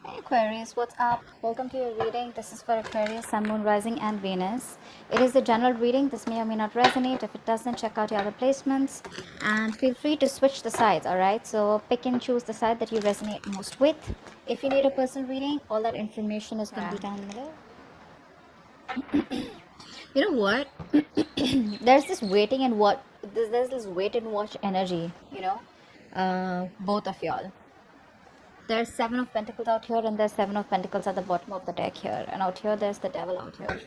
Hey Aquarius, what's up? Welcome to your reading. This is for Aquarius, Sun, Moon, Rising, and Venus. It is a general reading. This may or may not resonate. If it doesn't, check out your other placements and feel free to switch the sides, alright? So pick and choose the side that you resonate most with. If you need a personal reading, all that information is going to be down below. You know what? There's this waiting and what there's this wait and watch energy, both of y'all. There's Seven of Pentacles out here, and there's Seven of Pentacles at the bottom of the deck here. And out here, there's the Devil out here.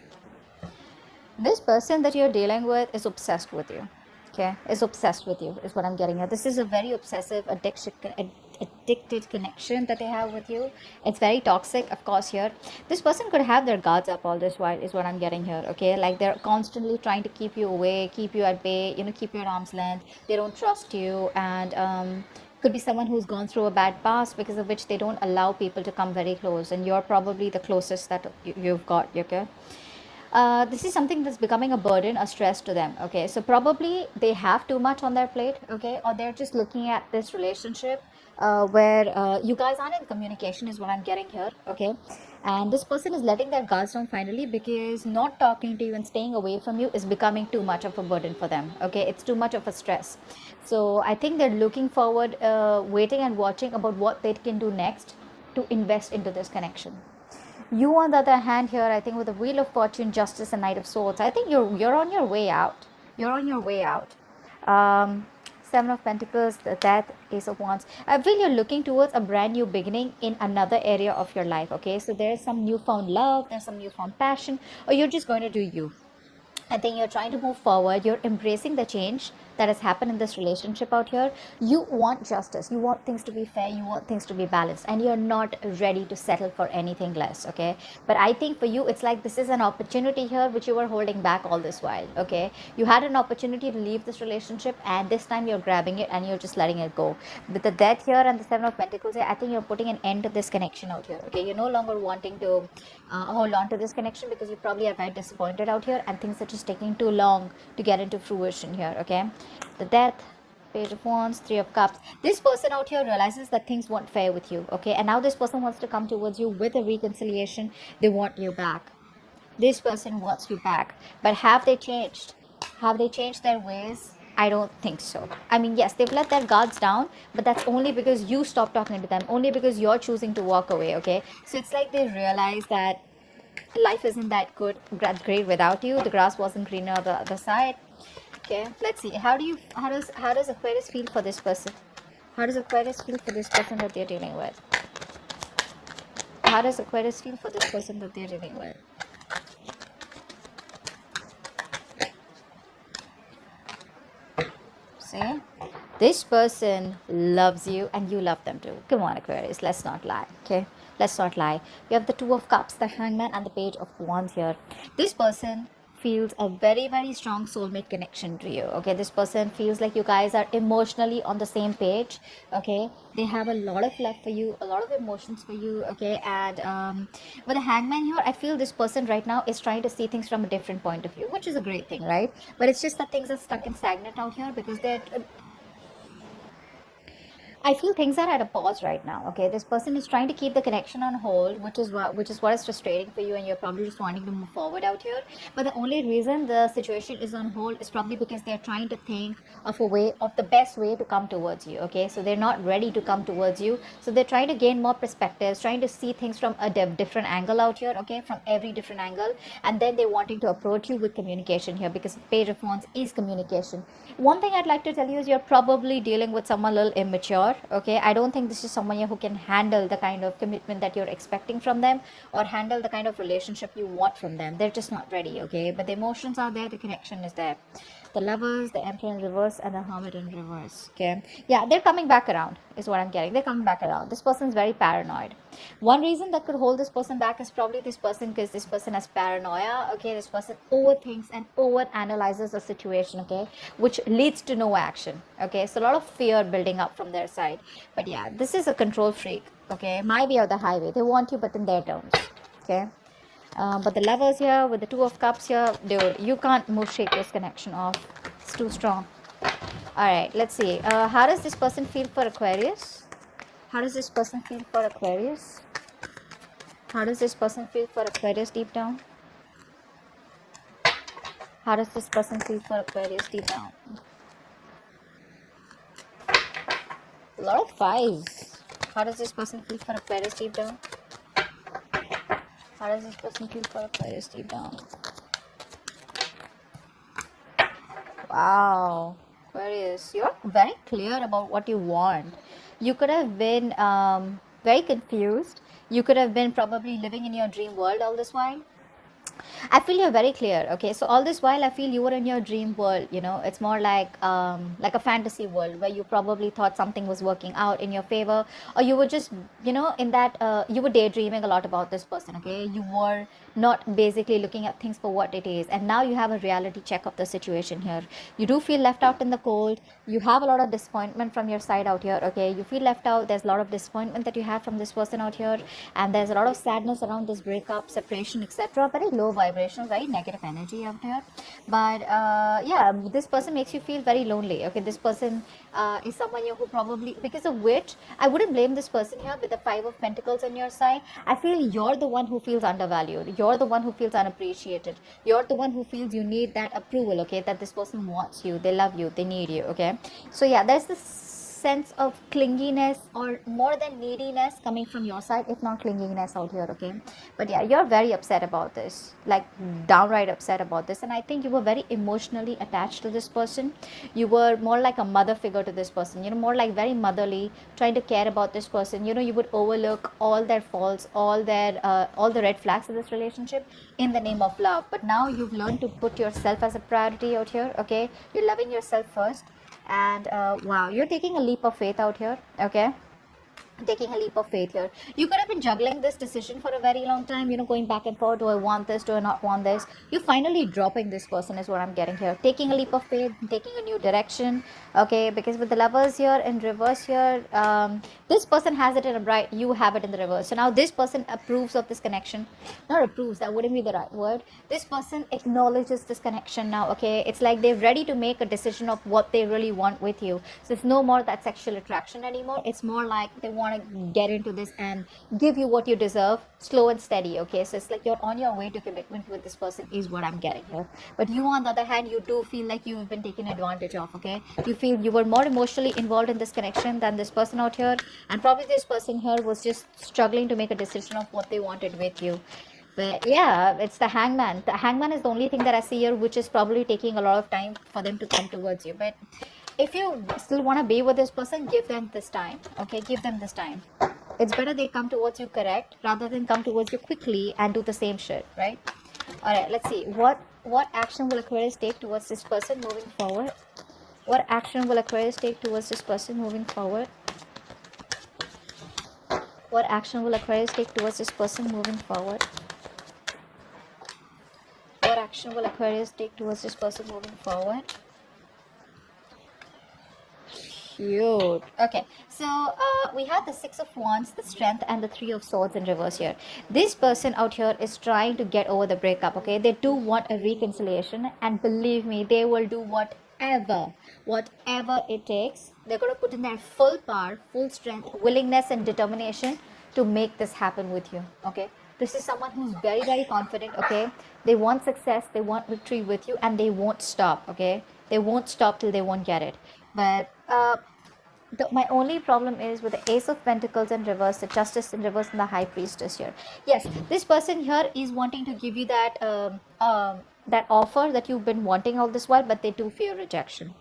This person that you're dealing with is obsessed with you. Okay? Is obsessed with you, is what I'm getting at. This is a very obsessive, addicted connection that they have with you. It's very toxic, of course, here. This person could have their guards up all this while, is what I'm getting here. Okay? Like they're constantly trying to keep you away, keep you at bay, keep you at arm's length. They don't trust you, and could be someone who's gone through a bad past, because of which they don't allow people to come very close, and you're probably the closest that you've got. Okay, this is something that's becoming a burden, a stress to them. Okay, so probably they have too much on their plate. Okay, or they're just looking at this relationship where you guys aren't in communication, is what I'm getting here. Okay, and this person is letting their guards down finally, because not talking to you and staying away from you is becoming too much of a burden for them. Okay, it's too much of a stress. So I think they're looking forward, waiting and watching about what they can do next to invest into this connection. You, on the other hand, here, I think with the Wheel of Fortune, Justice, and Knight of Swords, I think you're on your way out. You're on your way out. Seven of Pentacles, the Death, Ace of Wands. I feel you're looking towards a brand new beginning in another area of your life. Okay, so there's some newfound love, there's some newfound passion, or you're just going to do you. I think you're trying to move forward. You're embracing the change that has happened in this relationship out here. You want justice. You want things to be fair. You want things to be balanced. And you're not ready to settle for anything less. Okay. But I think for you, it's like this is an opportunity here which you were holding back all this while. Okay. You had an opportunity to leave this relationship, and this time you're grabbing it and you're just letting it go. With the Death here and the Seven of Pentacles here, I think you're putting an end to this connection out here. Okay. You're no longer wanting to hold on to this connection, because you probably are very disappointed out here, and things are just taking too long to get into fruition here. Okay, the Death, Page of Wands, Three of Cups. This person out here realizes that things weren't fair with you. Okay, and now this person wants to come towards you with a reconciliation. They want you back. This person wants you back. But have they changed? Have they changed their ways? I don't think so. I mean, yes, they've let their guards down, but that's only because you stopped talking to them, only because you're choosing to walk away. Okay, so it's like they realize that life isn't that great without you. The grass wasn't greener on the other side. Okay, let's see. How does Aquarius feel for this person? How does Aquarius feel for this person that they're dealing with? How does Aquarius feel for this person that they're dealing with? See? This person loves you and you love them too. Come on, Aquarius, let's not lie. Okay, let's not lie. You have the Two of Cups, the Hangman, and the Page of Wands here. This person feels a very, very strong soulmate connection to you. Okay, this person feels like you guys are emotionally on the same page. Okay, they have a lot of love for you, a lot of emotions for you. Okay, and with the Hangman here, I feel this person right now is trying to see things from a different point of view, which is a great thing, right? But it's just that things are stuck and stagnant out here, because they're I feel things are at a pause right now. Okay, this person is trying to keep the connection on hold, which is what is frustrating for you, and you're probably just wanting to move forward out here. But the only reason the situation is on hold is probably because they're trying to think of the best way to come towards you. Okay, so they're not ready to come towards you, so they're trying to gain more perspectives, trying to see things from a different angle out here. Okay, from every different angle, and then they're wanting to approach you with communication here, because Page of Wands is communication. One thing I'd like to tell you is you're probably dealing with someone a little immature. Okay, I don't think this is someone who can handle the kind of commitment that you're expecting from them, or handle the kind of relationship you want from them. They're just not ready. Okay, but the emotions are there, the connection is there. The Lovers, the Emperor in reverse, and the Hermit in reverse. Okay, yeah, they're coming back around, is what I'm getting. They're coming back around. This person's very paranoid. One reason that could hold this person back is probably this person, because this person has paranoia. Okay, this person overthinks and over analyzes the situation. Okay, which leads to no action. Okay, so a lot of fear building up from their side. But yeah, this is a control freak. Okay, my way or the highway. They want you, but in their terms. Okay, but the Lovers here with the Two of Cups here, dude, you can't shake this connection off. It's too strong. All right, let's see. How does this person feel for Aquarius? How does this person feel for Aquarius? How does this person feel for Aquarius deep down? How does this person feel for Aquarius deep down? A lot of fives. How does this person feel for Aquarius deep down? How does this person feel for Aquarius deep down? Wow. Aquarius, you're very clear about what you want. You could have been very confused. You could have been probably living in your dream world all this while. I feel you're very clear. Okay, so all this while, I feel you were in your dream world. You know, it's more like a fantasy world where you probably thought something was working out in your favor, or you were just, you know, in that you were daydreaming a lot about this person. Okay, you were not basically looking at things for what it is, and now you have a reality check of the situation here. You do feel left out in the cold. You have a lot of disappointment from your side out here. Okay, you feel left out. There's a lot of disappointment that you have from this person out here, and there's a lot of sadness around this breakup, separation, etc. Very low vibration, very negative energy out here. But yeah, this person makes you feel very lonely. Okay, this person is someone who probably, because of which I wouldn't blame this person here with the Five of Pentacles on your side. I feel you're the one who feels undervalued. You're the one who feels unappreciated. You're the one who feels you need that approval. Okay, that this person wants you, they love you, they need you. Okay, so yeah, there's this sense of clinginess or more than neediness coming from your side, if not clinginess out here. Okay, but yeah, you're very upset about this, like downright upset about this, and I think you were very emotionally attached to this person. You were more like a mother figure to this person, you know, more like very motherly, trying to care about this person. You know, you would overlook all their faults, all the red flags of this relationship in the name of love. But now you've learned to put yourself as a priority out here. Okay, you're loving yourself first, and wow, you're taking a leap of faith out here. Okay, taking a leap of faith here. You could have been juggling this decision for a very long time, you know, going back and forth. Do I want this? Do I not want this? You're finally dropping this person, is what I'm getting here. Taking a leap of faith, taking a new direction. Okay, because with the Lovers here in reverse here, this person has it in a bright, you have it in the reverse. So now this person approves of this connection. Not approves, that wouldn't be the right word. This person acknowledges this connection now. Okay, it's like they're ready to make a decision of what they really want with you. So it's no more that sexual attraction anymore. It's more like they want to get into this and give you what you deserve, slow and steady. Okay, so it's like you're on your way to commitment with this person, is what I'm getting here. But you, on the other hand, you do feel like you've been taken advantage of. Okay, you feel you were more emotionally involved in this connection than this person out here, and probably this person here was just struggling to make a decision of what they wanted with you. But yeah, it's the Hangman. The Hangman is the only thing that I see here, which is probably taking a lot of time for them to come towards you. But if you still want to be with this person, give them this time. Okay, give them this time. It's better they come towards you correct rather than come towards you quickly and do the same shit, right? All right, let's see. What action will Aquarius take towards this person moving forward? What action will Aquarius take towards this person moving forward? What action will Aquarius take towards this person moving forward? What action will Aquarius take towards this person moving forward? Cute. Okay, so we have the Six of Wands, the Strength, and the Three of Swords in reverse here. This person out here is trying to get over the breakup. Okay, they do want a reconciliation, and believe me, they will do whatever it takes. They're going to put in their full power, full strength, willingness, and determination to make this happen with you. Okay, this is someone who's very confident. Okay, they want success, they want victory with you, and they won't stop. Okay, they won't stop till they won't get it. But my only problem is with the Ace of Pentacles in reverse, the Justice in reverse, and the High Priestess here. Yes, this person here is wanting to give you that that offer that you've been wanting all this while, but they do fear rejection.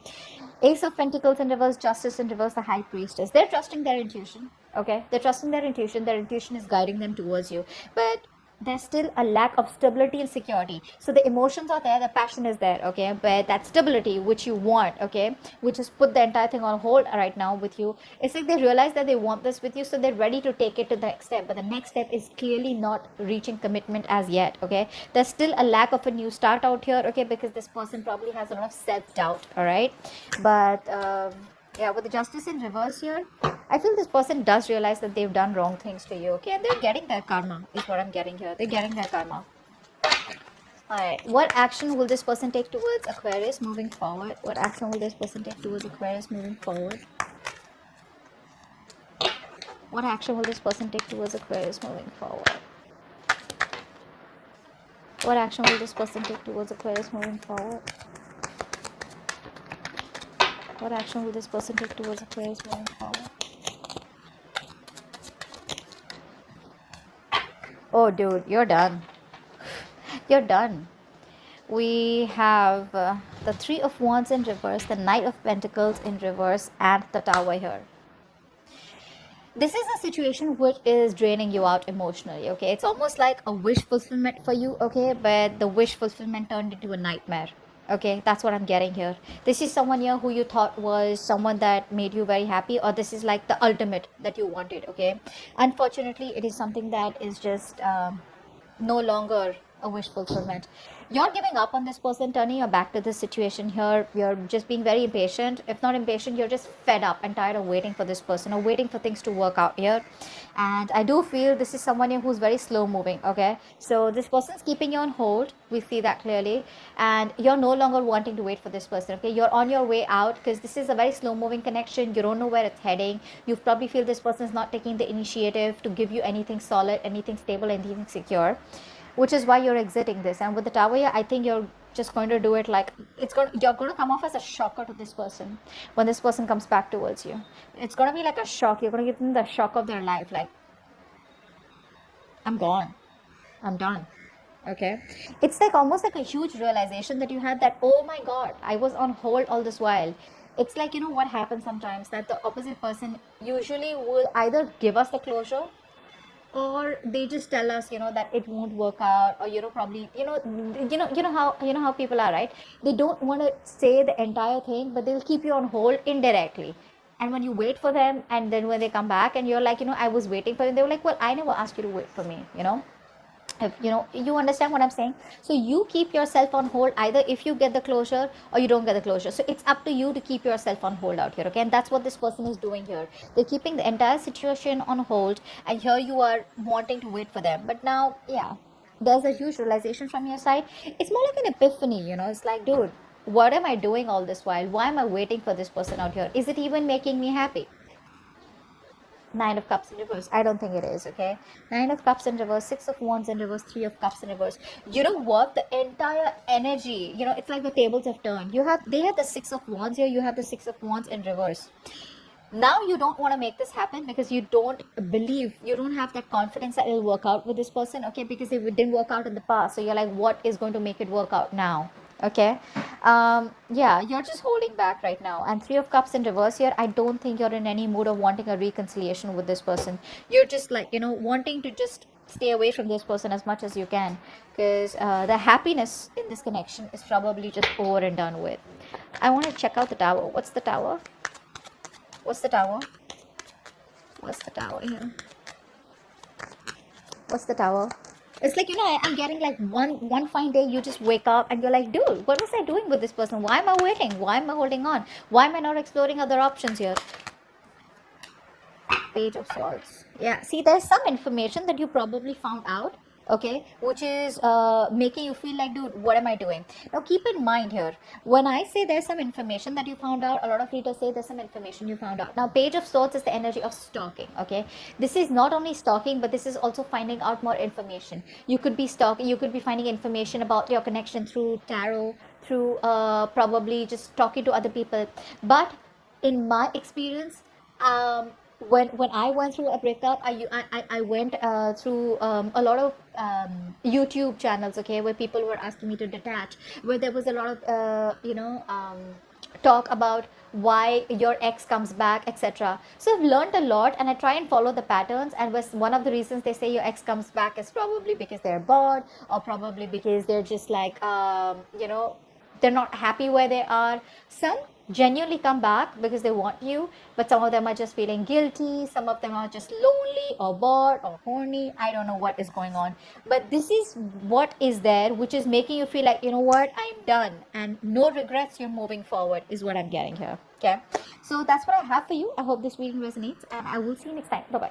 Ace of Pentacles in reverse, Justice in reverse, the High Priestess. They're trusting their intuition. Okay, they're trusting their intuition. Their intuition is guiding them towards you, but there's still a lack of stability and security. So the emotions are there, the passion is there. Okay, but that stability which you want, okay, which has put the entire thing on hold right now with you, it's like they realize that they want this with you, so they're ready to take it to the next step. But the next step is clearly not reaching commitment as yet. Okay, there's still a lack of a new start out here. Okay, because this person probably has a lot of self-doubt. All right, but yeah, with the Justice in reverse here, I feel this person does realize that they've done wrong things to you. Okay, and they're getting their karma, is what I'm getting here. They're getting their karma. Alright, what action will this person take towards Aquarius moving forward? What action will this person take towards Aquarius moving forward? What action will this person take towards Aquarius moving forward? What action will this person take towards Aquarius moving forward? What action will this person take towards Aquarius moving forward? Oh, dude, you're done. You're done. We have the Three of Wands in reverse, the Knight of Pentacles in reverse, and the Tower here. This is a situation which is draining you out emotionally, okay? It's almost like a wish fulfillment for you, okay? But the wish fulfillment turned into a nightmare, okay? That's what I'm getting here. This is someone here who you thought was someone that made you very happy, or this is like the ultimate that you wanted, okay? Unfortunately, it is something that is just no longer a wish fulfillment. You're giving up on this person, turning your back to this situation here. You're just being very impatient. If not impatient, you're just fed up and tired of waiting for this person or waiting for things to work out here. And I do feel this is someone here who's very slow moving, okay? So this person's keeping you on hold. We see that clearly. And you're no longer wanting to wait for this person, okay? You're on your way out because this is a very slow moving connection. You don't know where it's heading. You probably feel this person is not taking the initiative to give you anything solid, anything stable, anything secure, which is why you're exiting this. And with the Tower here, I think you're just going to do it like you're going to come off as a shocker to this person when this person comes back towards you. It's going to be like a shock. You're going to give them the shock of their life, like, I'm gone, I'm done, okay? It's like almost like a huge realization that you had, that oh my god, I was on hold all this while. It's like, you know what happens sometimes, that the opposite person usually will either give us the closure, or they just tell us, you know, that it won't work out, or, you know, probably, you know how people are, right? They don't want to say the entire thing, but they'll keep you on hold indirectly. And when you wait for them, and then when they come back and you're like, you know, I was waiting for them, they were like, well, I never asked you to wait for me, you know. If you understand what I'm saying. So you keep yourself on hold, either if you get the closure or you don't get the closure. So it's up to you to keep yourself on hold out here, okay? And that's what this person is doing here. They're keeping the entire situation on hold, and here you are wanting to wait for them. But now, yeah, there's a huge realization from your side. It's more like an epiphany, you know. It's like, dude, what am I doing all this while? Why am I waiting for this person out here? Is it even making me happy? Nine of Cups in reverse. I don't think it is, okay? Nine of Cups in reverse, Six of Wands in reverse, Three of Cups in reverse. You know what? The entire energy, you know, it's like the tables have turned. They have the Six of Wands here, you have the Six of Wands in reverse. Now you don't want to make this happen because you don't believe, you don't have that confidence that it'll work out with this person, okay? Because it didn't work out in the past. So you're like, what is going to make it work out now? Okay. Yeah, you're just holding back right now. And Three of Cups in reverse here, I don't think you're in any mood of wanting a reconciliation with this person. You're just like, you know, wanting to just stay away from this person as much as you can, because the happiness in this connection is probably just over and done with. I want to check out the Tower. What's the Tower? What's the Tower? What's the Tower here? What's the Tower? It's like, you know, I'm getting like one fine day you just wake up and you're like, dude, what was I doing with this person? Why am I waiting? Why am I holding on? Why am I not exploring other options here? Page of Swords. Yeah, see, there's some information that you probably found out, okay, which is making you feel like, dude, what am I doing? Now keep in mind here, when I say there's some information that you found out, a lot of readers say there's some information you found out. Now Page of Swords is the energy of stalking, okay? This is not only stalking, but this is also finding out more information. You could be stalking, you could be finding information about your connection through tarot, through probably just talking to other people. But in my experience, when I went through a breakup, I went through a lot of YouTube channels, okay, where people were asking me to detach, where there was a lot of talk about why your ex comes back, etc. So I've learned a lot, and I try and follow the patterns. And was one of the reasons they say your ex comes back is probably because they're bored, or probably because they're just like they're not happy where they are. Some genuinely come back because they want you, but some of them are just feeling guilty, some of them are just lonely or bored or horny. I don't know what is going on, but this is what is there, which is making you feel like, you know what, I'm done, and no regrets, you're moving forward, is what I'm getting here. Okay, so that's what I have for you. I hope this reading resonates, and I will see you next time. Bye bye.